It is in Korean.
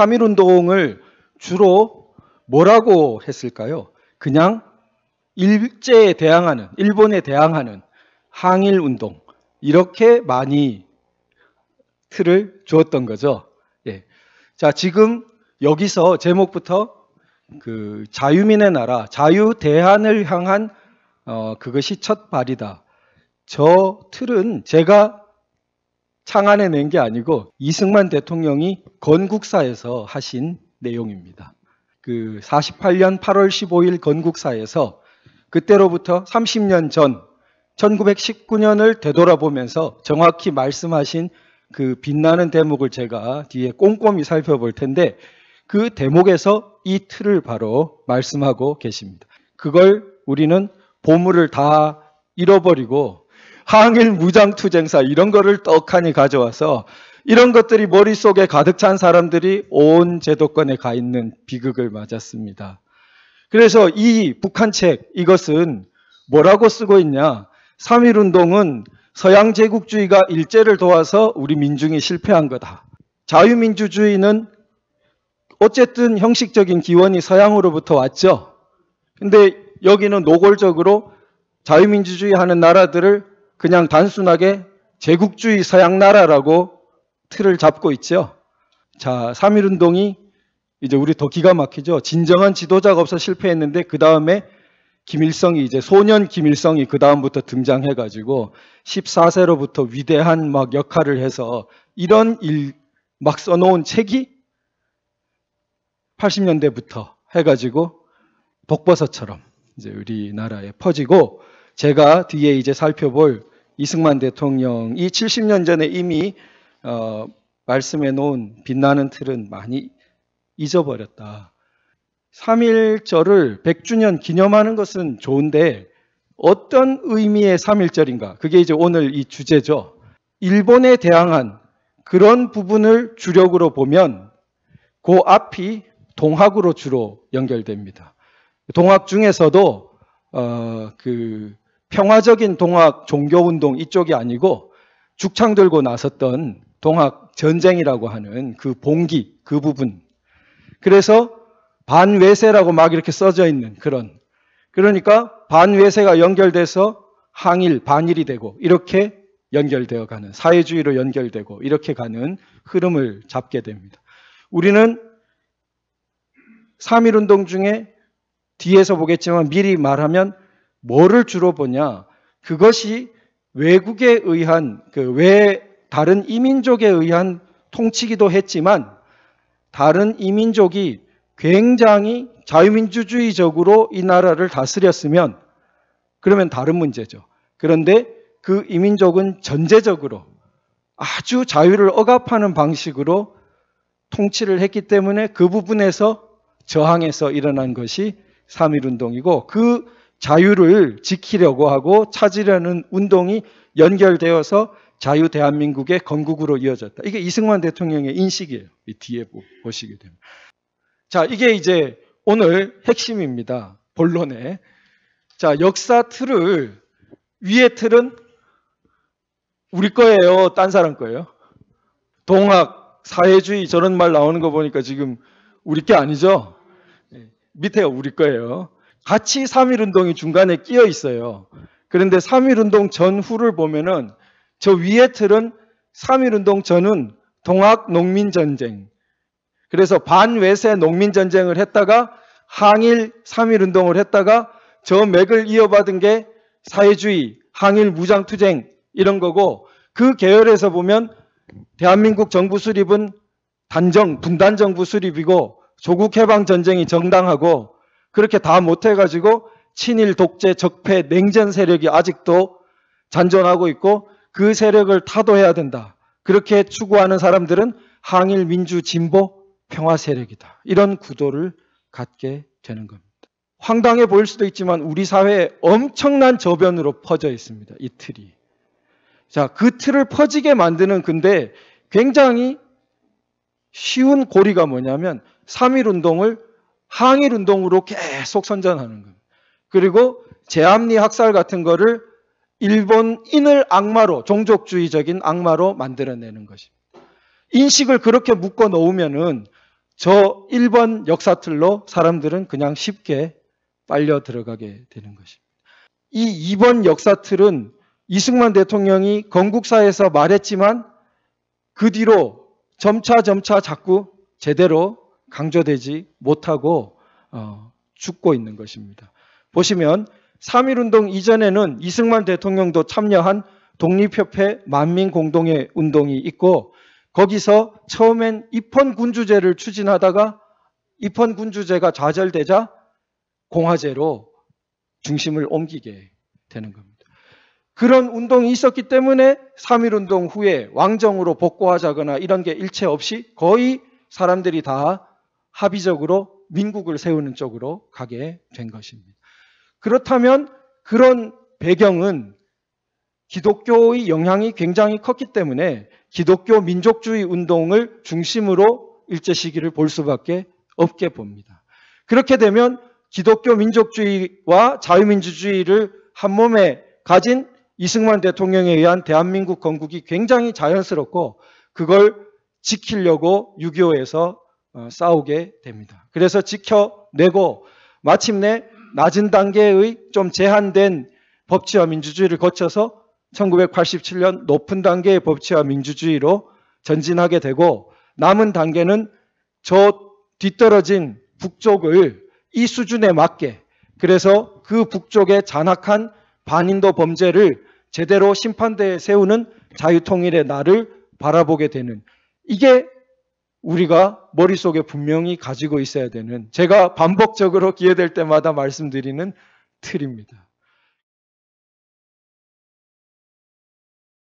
3.1운동을 주로 뭐라고 했을까요? 그냥 일제에 대항하는, 일본에 대항하는 항일운동, 이렇게 많이 틀을 주었던 거죠. 예. 자, 지금 여기서 제목부터 그 자유민의 나라, 자유대한을 향한 그것이 첫 발이다. 저 틀은 제가 창안해낸 게 아니고 이승만 대통령이 건국사에서 하신 내용입니다. 그 48년 8월 15일 건국사에서 그때로부터 30년 전 1919년을 되돌아보면서 정확히 말씀하신 그 빛나는 대목을 제가 뒤에 꼼꼼히 살펴볼 텐데 그 대목에서 이 틀을 바로 말씀하고 계십니다. 그걸 우리는 보물을 다 잃어버리고 항일 무장투쟁사 이런 거를 떡하니 가져와서 이런 것들이 머릿속에 가득 찬 사람들이 온 제도권에 가 있는 비극을 맞았습니다. 그래서 이 북한책 이것은 뭐라고 쓰고 있냐? 3.1운동은 서양 제국주의가 일제를 도와서 우리 민중이 실패한 거다. 자유민주주의는 어쨌든 형식적인 기원이 서양으로부터 왔죠. 근데 여기는 노골적으로 자유민주주의 하는 나라들을 그냥 단순하게 제국주의 서양 나라라고 틀을 잡고 있죠. 자, 3.1운동이 이제 우리 더 기가 막히죠. 진정한 지도자가 없어 실패했는데 그 다음에 김일성이 이제 소년 김일성이 그 다음부터 등장해가지고 14세로부터 위대한 막 역할을 해서 이런 일 막 써놓은 책이 80년대부터 해가지고 독버섯처럼 이제 우리나라에 퍼지고 제가 뒤에 이제 살펴볼 이승만 대통령이 70년 전에 이미 말씀해 놓은 빛나는 틀은 많이 잊어버렸다. 3.1절을 100주년 기념하는 것은 좋은데 어떤 의미의 3.1절인가? 그게 이제 오늘 이 주제죠. 일본에 대항한 그런 부분을 주력으로 보면 그 앞이 동학으로 주로 연결됩니다. 동학 중에서도 그 평화적인 동학 종교운동 이쪽이 아니고 죽창 들고 나섰던 동학 전쟁이라고 하는 그 봉기 그 부분. 그래서 반외세라고 막 이렇게 써져 있는 그러니까 반외세가 연결돼서 항일, 반일이 되고 이렇게 연결되어 가는 사회주의로 연결되고 이렇게 가는 흐름을 잡게 됩니다. 우리는 3.1운동 중에 뒤에서 보겠지만 미리 말하면 뭐를 주로 보냐? 그것이 외국에 의한 다른 이민족에 의한 통치기도 했지만 다른 이민족이 굉장히 자유민주주의적으로 이 나라를 다스렸으면 그러면 다른 문제죠. 그런데 그 이민족은 전제적으로 아주 자유를 억압하는 방식으로 통치를 했기 때문에 그 부분에서 저항해서 일어난 것이 3.1운동이고 그 자유를 지키려고 하고 찾으려는 운동이 연결되어서 자유 대한민국의 건국으로 이어졌다. 이게 이승만 대통령의 인식이에요. 이 뒤에 보시게 되면. 자, 이게 이제 오늘 핵심입니다. 본론에. 자, 역사 틀을 위에 틀은 우리 거예요? 딴 사람 거예요? 동학, 사회주의 저런 말 나오는 거 보니까 지금 우리 게 아니죠? 밑에가 우리 거예요. 같이 3.1운동이 중간에 끼어 있어요. 그런데 3.1운동 전후를 보면은 저 위에 틀은 3.1운동 전은 동학 농민전쟁. 그래서 반외세 농민전쟁을 했다가 항일 3.1운동을 했다가 저 맥을 이어받은 게 사회주의, 항일 무장투쟁 이런 거고 그 계열에서 보면 대한민국 정부 수립은 분단 정부 수립이고 조국 해방 전쟁이 정당하고 그렇게 다 못해가지고 친일 독재 적폐 냉전 세력이 아직도 잔존하고 있고 그 세력을 타도해야 된다. 그렇게 추구하는 사람들은 항일 민주 진보 평화 세력이다. 이런 구도를 갖게 되는 겁니다. 황당해 보일 수도 있지만 우리 사회에 엄청난 저변으로 퍼져 있습니다. 이 틀이. 자, 그 틀을 퍼지게 만드는 근데 굉장히 쉬운 고리가 뭐냐면 3.1운동을 항일운동으로 계속 선전하는 겁니다. 그리고 제암리 학살 같은 거를 일본인을 악마로, 종족주의적인 악마로 만들어내는 것입니다. 인식을 그렇게 묶어 놓으면은 저 1번 역사틀로 사람들은 그냥 쉽게 빨려 들어가게 되는 것입니다. 이 2번 역사틀은 이승만 대통령이 건국사에서 말했지만 그 뒤로 점차 자꾸 제대로 강조되지 못하고 죽고 있는 것입니다. 보시면 3.1운동 이전에는 이승만 대통령도 참여한 독립협회 만민공동회 운동이 있고 거기서 처음엔 입헌군주제를 추진하다가 입헌군주제가 좌절되자 공화제로 중심을 옮기게 되는 겁니다. 그런 운동이 있었기 때문에 3.1운동 후에 왕정으로 복구하자거나 이런 게 일체 없이 거의 사람들이 다 합의적으로 민국을 세우는 쪽으로 가게 된 것입니다. 그렇다면 그런 배경은 기독교의 영향이 굉장히 컸기 때문에 기독교 민족주의 운동을 중심으로 일제 시기를 볼 수밖에 없게 봅니다. 그렇게 되면 기독교 민족주의와 자유민주주의를 한 몸에 가진 이승만 대통령에 의한 대한민국 건국이 굉장히 자연스럽고 그걸 지키려고 6.25에서 싸우게 됩니다. 그래서 지켜내고 마침내 낮은 단계의 좀 제한된 법치와 민주주의를 거쳐서 1987년 높은 단계의 법치와 민주주의로 전진하게 되고 남은 단계는 저 뒤떨어진 북쪽을 이 수준에 맞게 그래서 그 북쪽의 잔악한 반인도 범죄를 제대로 심판대에 세우는 자유통일의 날을 바라보게 되는 이게 우리가 머릿속에 분명히 가지고 있어야 되는 제가 반복적으로 기회될 때마다 말씀드리는 틀입니다.